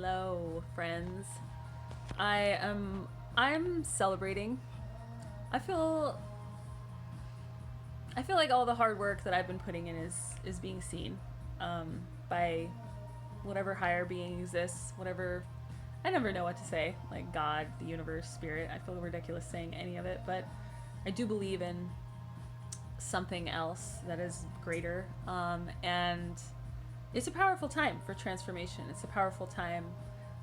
Hello, friends. I'm celebrating. I feel I feel like all the hard work that I've been putting in is being seen by whatever higher being exists, whatever. I never know what to say, like God, the universe, spirit. I feel ridiculous saying any of it, but I do believe in something else that is greater. And it's a powerful time for transformation. It's a powerful time.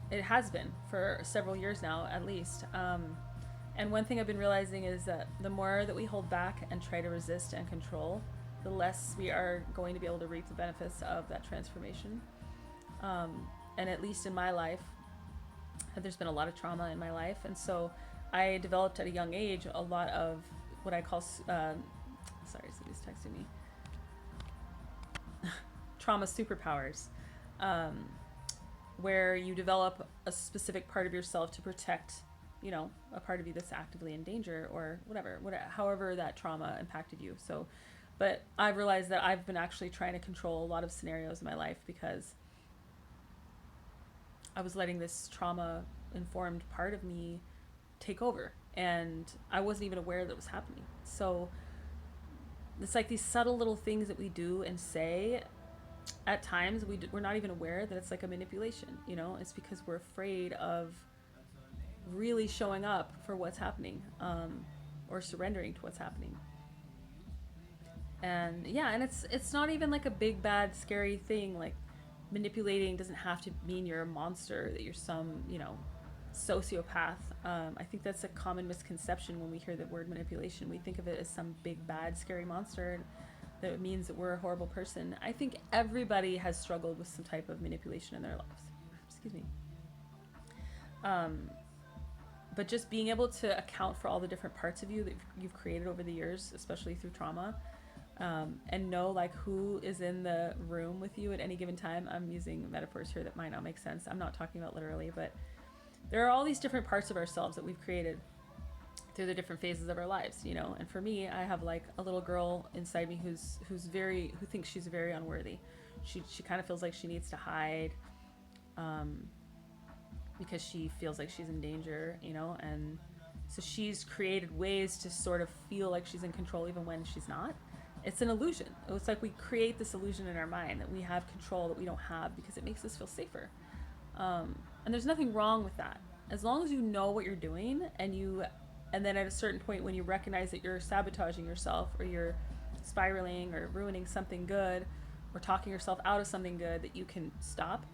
It has been for several years now, at least. And one thing I've been realizing is that the more that we hold back and try to resist and control, the less we are going to be able to reap the benefits of that transformation. And at least in my life, there's been a lot of trauma in my life. And so I developed at a young age a lot of what I call, sorry, somebody's texting me, trauma superpowers, where you develop a specific part of yourself to protect, a part of you that's actively in danger or whatever, however that trauma impacted you. So, but I've realized that I've been actually trying to control a lot of scenarios in my life because I was letting this trauma informed part of me take over, and I wasn't even aware that it was happening. So it's like these subtle little things that we do and say at times we're not even aware that it's like a manipulation. It's because we're afraid of really showing up for what's happening, or surrendering to what's happening. And yeah, and it's not even like a big bad scary thing. Like, manipulating doesn't have to mean you're a monster, that you're some sociopath. I think that's a common misconception when we hear the word manipulation. We think of it as some big bad scary monster that it means that we're a horrible person. I think everybody has struggled with some type of manipulation in their lives. Excuse me. But just being able to account for all the different parts of you that you've created over the years, especially through trauma, and know like who is in the room with you at any given time. I'm using metaphors here that might not make sense. I'm not talking about literally, but there are all these different parts of ourselves that we've created through the different phases of our lives, And for me, I have like a little girl inside me who thinks she's very unworthy. She kind of feels like she needs to hide, because she feels like she's in danger, and so she's created ways to sort of feel like she's in control even when she's not. It's an illusion. It's like we create this illusion in our mind that we have control that we don't have because it makes us feel safer. And there's nothing wrong with that. As long as you know what you're doing, and then at a certain point when you recognize that you're sabotaging yourself, or you're spiraling or ruining something good, or talking yourself out of something good, that you can stop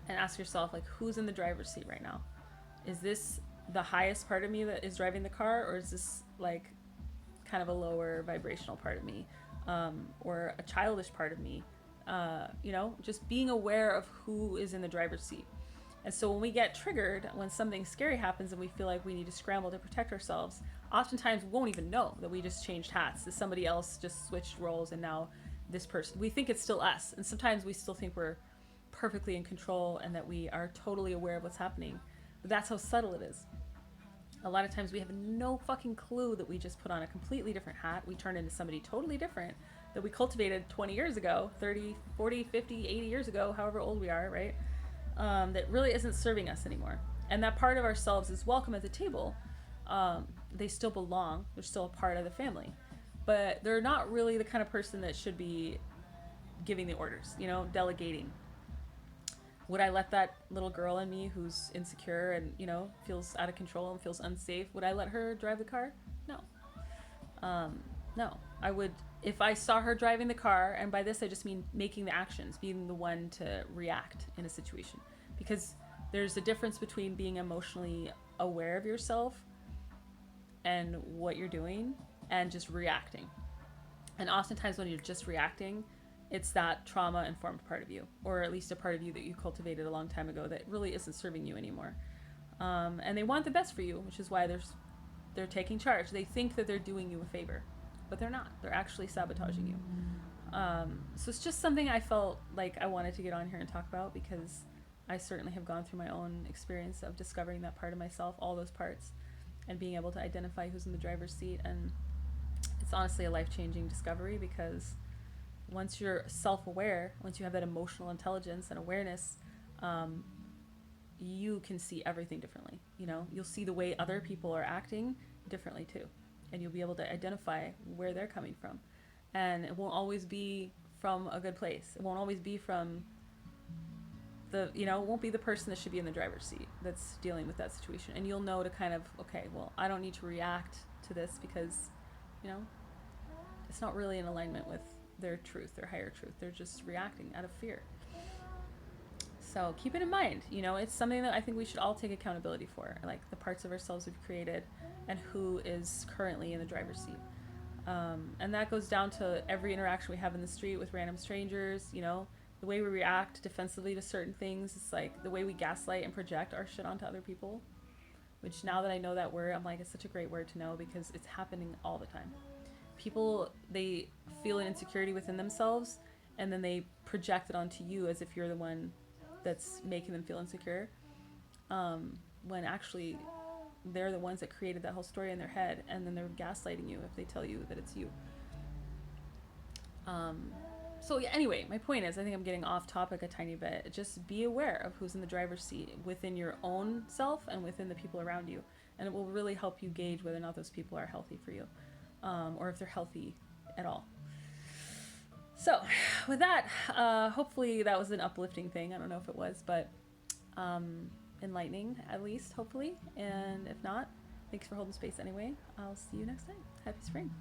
and ask yourself, like, who's in the driver's seat right now? Is this the highest part of me that is driving the car, or is this like kind of a lower vibrational part of me, or a childish part of me? Just being aware of who is in the driver's seat. And so when we get triggered, when something scary happens and we feel like we need to scramble to protect ourselves, oftentimes we won't even know that we just changed hats, that somebody else just switched roles, and now this person, we think it's still us. And sometimes we still think we're perfectly in control and that we are totally aware of what's happening. But that's how subtle it is. A lot of times we have no fucking clue that we just put on a completely different hat. We turn into somebody totally different that we cultivated 20 years ago, 30, 40, 50, 80 years ago, however old we are, right? That really isn't serving us anymore. And that part of ourselves is welcome at the table. They still belong. They're still a part of the family. But they're not really the kind of person that should be giving the orders, delegating. Would I let that little girl in me who's insecure and, feels out of control and feels unsafe, would I let her drive the car? No. No. I would, if I saw her driving the car, and by this I just mean making the actions, being the one to react in a situation. Because there's a difference between being emotionally aware of yourself and what you're doing and just reacting. And oftentimes when you're just reacting, it's that trauma-informed part of you, or at least a part of you that you cultivated a long time ago that really isn't serving you anymore. And they want the best for you, which is why they're taking charge. They think that they're doing you a favor, but they're not. They're actually sabotaging you. So it's just something I felt like I wanted to get on here and talk about, because I certainly have gone through my own experience of discovering that part of myself, all those parts, and being able to identify who's in the driver's seat. And it's honestly a life-changing discovery, because once you're self-aware, once you have that emotional intelligence and awareness, you can see everything differently. You know, you'll see the way other people are acting differently too, and you'll be able to identify where they're coming from. And it won't always be from a good place. It won't always be from the, you know, it won't be the person that should be in the driver's seat that's dealing with that situation. And you'll know to kind of, okay, well, I don't need to react to this because, you know, it's not really in alignment with their truth, their higher truth. They're just reacting out of fear. So keep it in mind, you know, it's something that I think we should all take accountability for, like the parts of ourselves we've created and who is currently in the driver's seat. And that goes down to every interaction we have in the street with random strangers, you know, the way we react defensively to certain things. It's like the way we gaslight and project our shit onto other people, which now that I know that word, I'm like, it's such a great word to know because it's happening all the time. People, they feel an insecurity within themselves and then they project it onto you as if you're the one that's making them feel insecure, when actually they're the ones that created that whole story in their head, and then they're gaslighting you if they tell you that it's you. So yeah, anyway, my point is, I think I'm getting off topic a tiny bit. Just be aware of who's in the driver's seat within your own self and within the people around you, and it will really help you gauge whether or not those people are healthy for you, or if they're healthy at all. So with that, hopefully that was an uplifting thing. I don't know if it was, but enlightening at least, hopefully. And if not, thanks for holding space anyway. I'll see you next time. Happy spring.